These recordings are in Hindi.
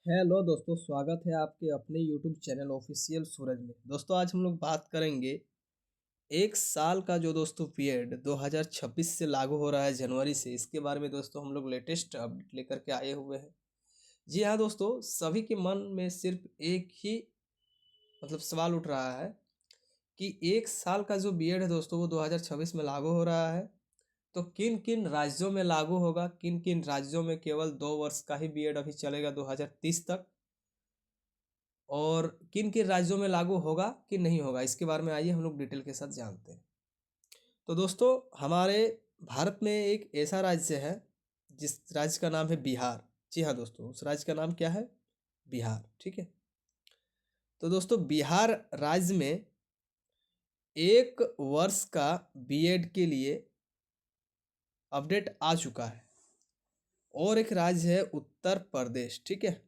हेलो दोस्तों, स्वागत है आपके अपने यूट्यूब चैनल ऑफिशियल सूरज में। दोस्तों आज हम लोग बात करेंगे एक साल का जो दोस्तों पीरियड 2026 से लागू हो रहा है जनवरी से, इसके बारे में दोस्तों हम लोग लेटेस्ट अपडेट लेकर के आए हुए हैं। जी हाँ दोस्तों, सभी के मन में सिर्फ एक ही सवाल उठ रहा है कि एक साल का जो बीएड है दोस्तों वो 2026 में लागू हो रहा है, तो किन किन राज्यों में लागू होगा, किन किन राज्यों में केवल 2 वर्ष का ही बीएड अभी चलेगा 2030 तक, और किन किन राज्यों में लागू होगा कि नहीं होगा, इसके बारे में आइए हम लोग डिटेल के साथ जानते हैं। तो दोस्तों हमारे भारत में एक ऐसा राज्य है जिस राज्य का नाम है बिहार। जी हाँ दोस्तों, उस राज्य का नाम क्या है? बिहार। ठीक है। तो दोस्तों बिहार राज्य में 1 वर्ष का बीएड के लिए अपडेट आ चुका है। और एक राज्य है उत्तर प्रदेश। ठीक है।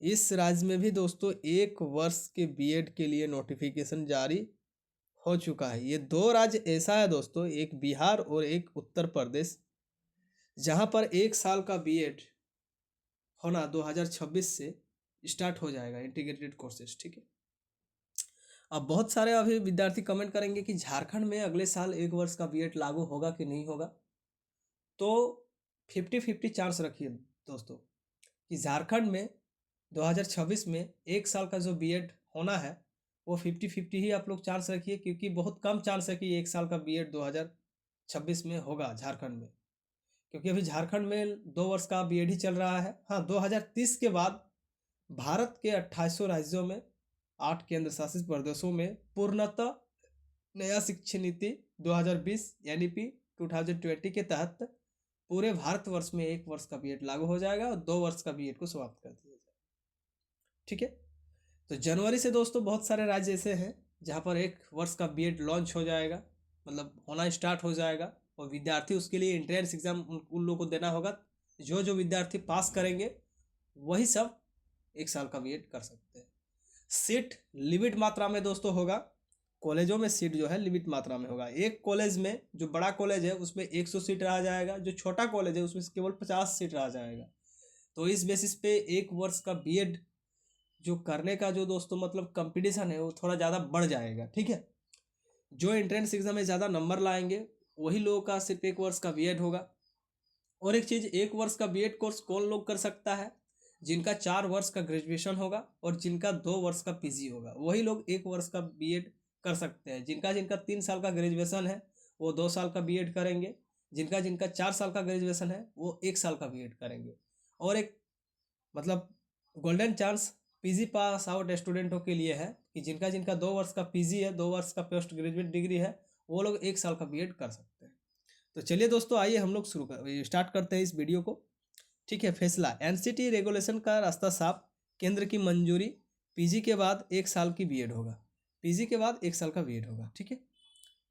इस राज्य में भी दोस्तों 1 वर्ष के बीएड के लिए नोटिफिकेशन जारी हो चुका है। ये 2 राज्य ऐसा है दोस्तों, एक बिहार और एक उत्तर प्रदेश, जहां पर 1 साल का बीएड होना 2026 से स्टार्ट हो जाएगा, इंटीग्रेटेड कोर्सेज। ठीक है। अब बहुत सारे अभी विद्यार्थी कमेंट करेंगे कि झारखंड में अगले साल 1 वर्ष का बीएड लागू होगा कि नहीं होगा। तो 50-50 चांस रखिए दोस्तों कि झारखंड में 2026 में 1 साल का जो बीएड होना है वो 50-50 ही आप लोग चांस रखिए, क्योंकि बहुत कम चांस है कि 1 साल का बीएड 2026 में होगा झारखंड में, क्योंकि अभी झारखंड में 2 वर्ष का बीएड ही चल रहा है। हाँ, 2030 के बाद भारत के 28 राज्यों में 8 केंद्र शासित प्रदेशों में पूर्णतः नया शिक्षा नीति 2020 यानी कि 2020 के तहत पूरे भारतवर्ष में 1 वर्ष का बीएड लागू हो जाएगा और 2 वर्ष का बीएड को समाप्त कर दिया जाएगा। ठीक है। तो जनवरी से दोस्तों बहुत सारे राज्य ऐसे हैं जहाँ पर 1 वर्ष का बीएड लॉन्च हो जाएगा, होना स्टार्ट हो जाएगा, और विद्यार्थी उसके लिए एंट्रेंस एग्जाम उन लोगों को देना होगा। जो जो विद्यार्थी पास करेंगे वही सब 1 साल का बीएड कर सकते हैं। सीट लिमिट मात्रा में दोस्तों होगा। कॉलेजों में सीट जो है लिमिट मात्रा में होगा। एक कॉलेज में, जो बड़ा कॉलेज है उसमें 100 सीट रहा जाएगा, जो छोटा कॉलेज है उसमें केवल 50 सीट रहा जाएगा। तो इस बेसिस पे 1 वर्ष का बीएड जो करने का जो दोस्तों कंपटीशन है वो थोड़ा ज़्यादा बढ़ जाएगा। ठीक है। जो एंट्रेंस एग्जाम में ज़्यादा नंबर लाएंगे वही लोगों का सिर्फ 1 वर्ष का बीएड होगा। और एक चीज़, 1 वर्ष का बीएड कोर्स कौन लोग कर सकता है? जिनका 4 वर्ष का ग्रेजुएशन होगा और जिनका 2 वर्ष का पीजी होगा, वही लोग 1 वर्ष का बीएड कर सकते हैं। जिनका जिनका 3 साल का ग्रेजुएशन है वो 2 साल का बीएड करेंगे। जिनका जिनका 4 साल का ग्रेजुएशन है वो 1 साल का बीएड करेंगे। और एक golden chance PG pass out स्टूडेंटों के लिए है कि जिनका जिनका 2 वर्ष का पीजी है, 2 वर्ष का पोस्ट ग्रेजुएट डिग्री है, वो लोग 1 साल का बीएड कर सकते हैं। तो चलिए दोस्तों, आइए हम लोग स्टार्ट करते हैं इस वीडियो को। ठीक है। फैसला, एनसीटी रेगुलेशन का रास्ता साफ, केंद्र की मंजूरी, पीजी के बाद 1 साल की बीएड होगा। पीजी के बाद 1 साल का बीएड होगा। ठीक है।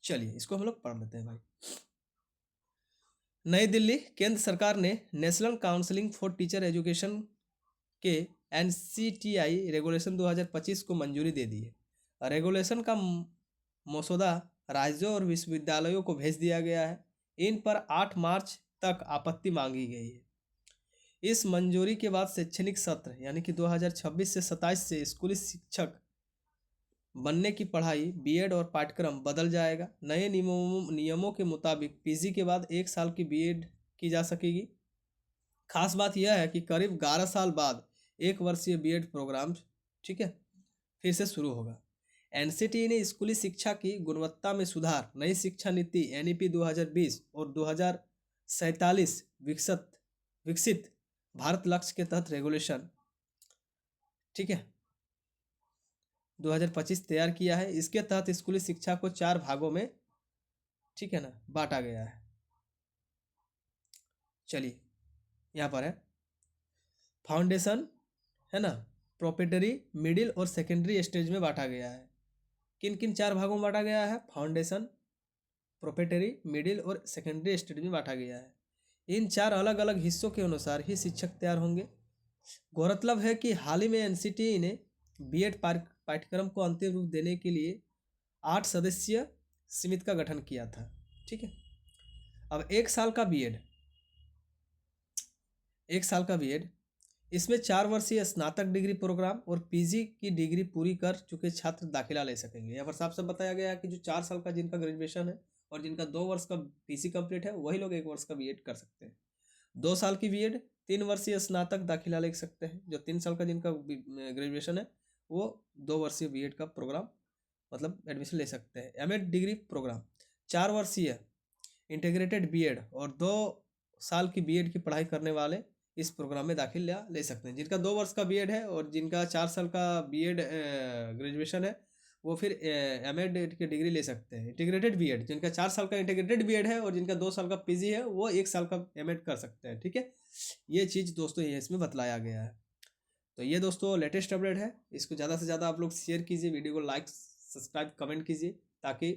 चलिए इसको हम लोग पढ़ लेते हैं भाई। नई दिल्ली, केंद्र सरकार ने national counselling for teacher education के एनसीटीआई रेगुलेशन 2025 को मंजूरी दे दी है। रेगुलेशन का मसौदा राज्यों और विश्वविद्यालयों को भेज दिया गया है। इन पर 8 मार्च तक आपत्ति मांगी गई है। इस मंजूरी के बाद शैक्षणिक सत्र यानी कि 2026 से 27 से स्कूली शिक्षक बनने की पढ़ाई, बीएड और पाठ्यक्रम बदल जाएगा। नए नियमों के मुताबिक पीजी के बाद 1 साल की बीएड की जा सकेगी। खास बात यह है कि करीब 11 साल बाद 1 वर्षीय बीएड प्रोग्राम, ठीक है, फिर से शुरू होगा। एनसीटी ने स्कूली शिक्षा की गुणवत्ता में सुधार, नई शिक्षा नीति एनईपी 2020 और 2047 विकसित भारत लक्ष्य के तहत रेगुलेशन, ठीक है, 2025 तैयार किया है। इसके तहत स्कूली शिक्षा को 4 भागों में, ठीक है ना, बांटा गया है। चलिए यहाँ पर है फाउंडेशन, है ना, प्रोपेटरी, मिडिल और सेकेंडरी स्टेज में बांटा गया है। किन किन 4 भागों में बांटा गया है? फाउंडेशन, प्रोपेटरी, मिडिल और सेकेंडरी स्टेज में बांटा गया है। इन 4 अलग अलग हिस्सों के अनुसार ही शिक्षक तैयार होंगे। गौरतलब है कि हाल ही में एनसीटी ने बीएड पाठ्यक्रम को अंतिम रूप देने के लिए 8 सदस्यीय समिति का गठन किया था। ठीक है। अब 1 साल का बीएड इसमें 4 वर्षीय स्नातक डिग्री प्रोग्राम और पीजी की डिग्री पूरी कर चुके छात्र दाखिला ले सकेंगे। यहाँ पर साफ साफ बताया गया है कि जो 4 साल का जिनका ग्रेजुएशन है और जिनका 2 वर्ष का पीजी कंप्लीट है वही लोग 1 वर्ष का बीएड कर सकते हैं। 2 साल की बीएड 3 वर्षीय स्नातक दाखिला ले सकते हैं। जो 3 साल का जिनका ग्रेजुएशन है वो 2 वर्षीय बीएड का प्रोग्राम मतलब एडमिशन ले सकते हैं। एमएड डिग्री प्रोग्राम 4 वर्षीय इंटीग्रेटेड बीएड और 2 साल की बीएड की पढ़ाई करने वाले इस प्रोग्राम में दाखिला ले सकते हैं। जिनका 2 वर्ष का बीएड है और जिनका 4 साल का बीएड ग्रेजुएशन है वो फिर एमएड की डिग्री ले सकते हैं। इंटीग्रेटेड बीएड जिनका 4 साल का इंटीग्रेटेड बीएड है और जिनका 2 साल का पीजी है वो 1 साल का एमएड कर सकते हैं। ठीक है, ये चीज़ दोस्तों ये इसमें बतलाया गया है। तो ये दोस्तों लेटेस्ट अपडेट है, इसको ज़्यादा से ज़्यादा आप लोग शेयर कीजिए, वीडियो को लाइक सब्सक्राइब कमेंट कीजिए ताकि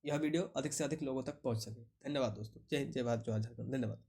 यह वीडियो अधिक से अधिक लोगों तक पहुंच सके। धन्यवाद दोस्तों। जय हिंद, जय भारत, जय झारखंड। धन्यवाद।